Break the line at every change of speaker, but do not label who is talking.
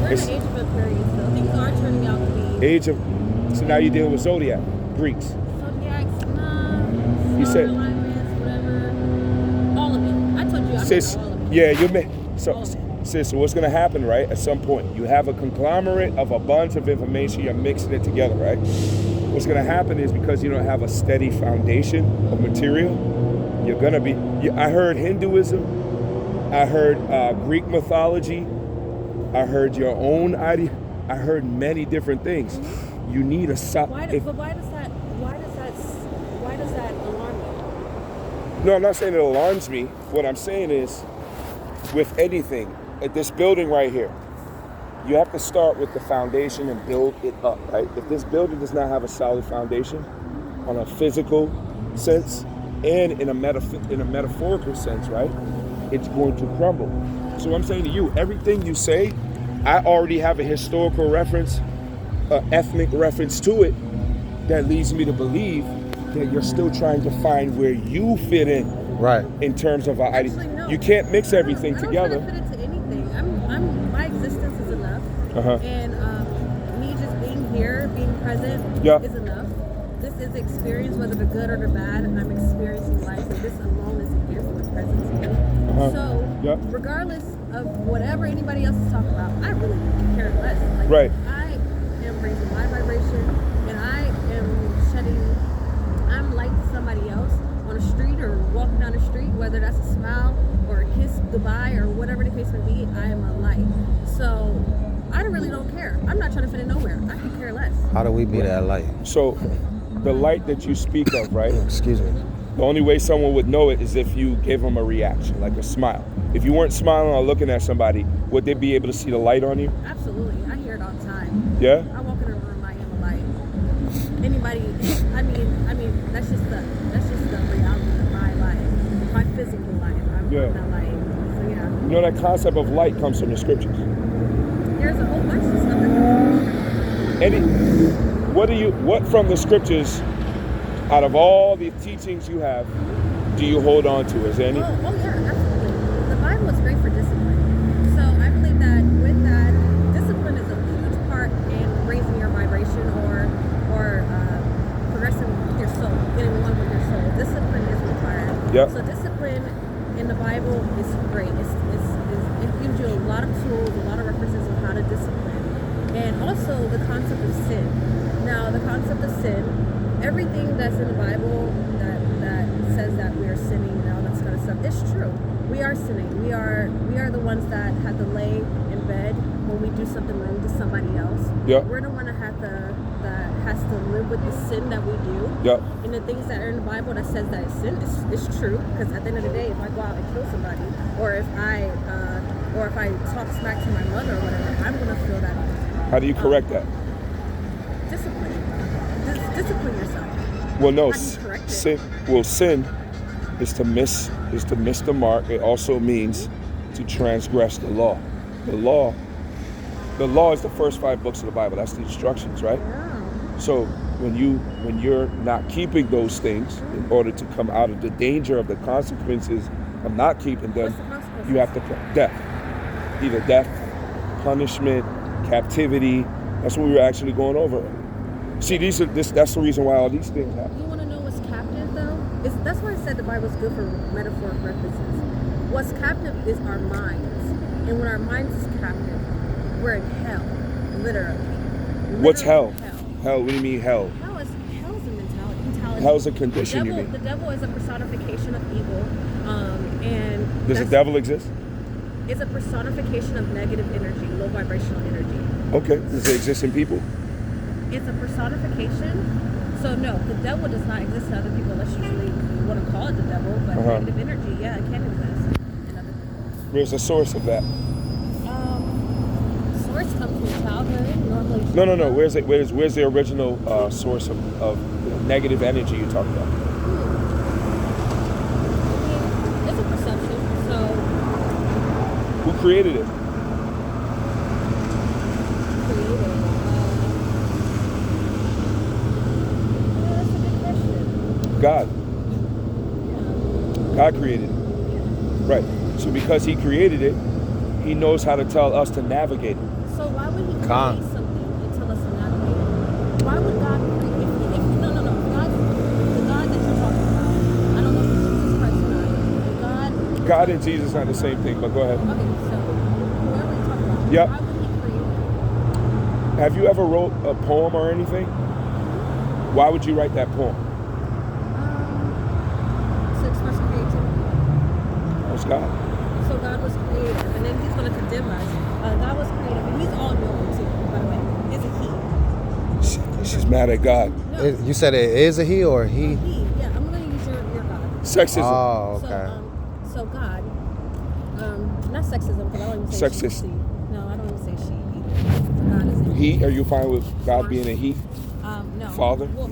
We're in the age of Aquarius, though. Things are turning out to be.
Age of. So now you're dealing with zodiac, Greeks.
Zodiacs, nah.
You said.
Alignments, whatever. All of it. I told you.
Sis,
all of it.
yeah, you may. So, sis, so what's going to happen, right? At some point, you have a conglomerate of a bunch of information. You're mixing it together, right? What's going to happen is because you don't have a steady foundation of material, you're going to be. I heard Hinduism. I heard Greek mythology. I heard your own idea. I heard many different things.
Mm-hmm.
You need a
why does that alarm you?
No, I'm not saying it alarms me. What I'm saying is, with anything, at this building right here, you have to start with the foundation and build it up, right? If this building does not have a solid foundation on a physical sense and in a metaphorical sense, right, it's going to crumble. So I'm saying to you, everything you say, I already have a historical reference, an ethnic reference to it that leads me to believe that you're still trying to find where you fit in,
right?
In terms of our idea,
no.
You can't mix everything together.
I don't fit into anything. My existence is enough, and me just being here, being present, is enough. This is the experience, whether the good or the bad. I'm experiencing life, and this alone is here for the presence of me. So, regardless of whatever anybody else is talking about, I really care less. Like,
right.
I am raising my vibration, and I am shedding. I'm light to somebody else on the street or walking down the street, whether that's a smile or a kiss goodbye or whatever the case may be. I am a light. So I really don't care. I'm not trying to fit in nowhere. I could care less.
How do we be that light?
So the light that you speak of, right?
Excuse me.
The only way someone would know it is if you gave them a reaction, like a smile. If you weren't smiling or looking at somebody, would they be able to see the light on you?
Absolutely. I hear it all the time.
Yeah?
I walk in a room, I am a light. Anybody, I mean, that's just the reality of my life. My physical life. I'm that light. So yeah.
You know that concept of light comes from the scriptures.
There's a whole bunch of stuff that comes from the
what from the scriptures, out of all the teachings you have, do you hold on to? Is there any?
Oh yeah, absolutely. The Bible is great for discipline. So I believe that with that, discipline is a huge part in raising your vibration or progressing your soul, getting along with your soul. Discipline is required.
Yep.
So discipline in the Bible is great. It gives you a lot of tools, a lot of references on how to discipline. And also the concept of sin. Now the concept of sin, everything that's in the Bible that says that we are sinning and all that kind of stuff, it's true. We are sinning. We are the ones that had to lay in bed when we do something wrong to somebody else.
Yep.
We're the one that has to live with the sin that we do.
Yep.
And the things that are in the Bible that says that it's sin is true. Because at the end of the day, if I go out and kill somebody, or if I talk smack to my mother or whatever, I'm gonna feel that.
How do you correct that?
Discipline. Discipline yourself.
Well, no.
How do you correct it?
Sin is to miss the mark. It also means to transgress the law. The law is the first 5 books of the Bible. That's the instructions, right?
Yeah.
So when you're not keeping those things, in order to come out of the danger of the consequences of not keeping them, you have to death. Either death, punishment, captivity. That's what we were actually going over. See, that's the reason why all these things happen.
You want to know what's captive, though? That's why I said the Bible's good for metaphoric references. What's captive is our minds. And when our minds is captive, we're in hell, literally.
What's hell? Hell, what do you mean hell?
Hell's a mentality.
Hell's a condition, you mean?
The devil is a personification of evil. And
does the devil exist?
It's a personification of negative energy, low vibrational energy.
Okay. Does it exist in people?
It's a personification. So no, the devil does not exist to other people unless you really want to call it the devil. But negative energy, yeah, it can exist.
Where's the source of that?
Source comes from childhood, normally.
No. Where's the original source of negative energy you're talking about?
It's a perception. So.
Who created it? God. God created it. Right. So because he created it, he knows how to tell us to navigate it.
So why would he create
Con.
something and tell us to not create it? Why would God create? No. The God that you're talking about. I don't know if it's Jesus Christ or not. God.
God and Jesus are the same thing, but go ahead.
Okay, so whoever you're talking about.
Yep.
Why would he create?
Have you ever wrote a poem or anything? Why would you write that poem?
To express creativity.
That's God.
So God was creative, and then He's going to condemn us. God was creative, and He's all knowing too. By the way, it's a He.
She's mad at God.
No,
You said it is a he or he?
He. Yeah, I'm going to use your God.
Sexism.
Oh, okay.
So God, not sexism because I don't even say
Sexist.
she. No, I don't even say she either. So God is a
He? Are you fine with God being a he?
No.
Father?
Well,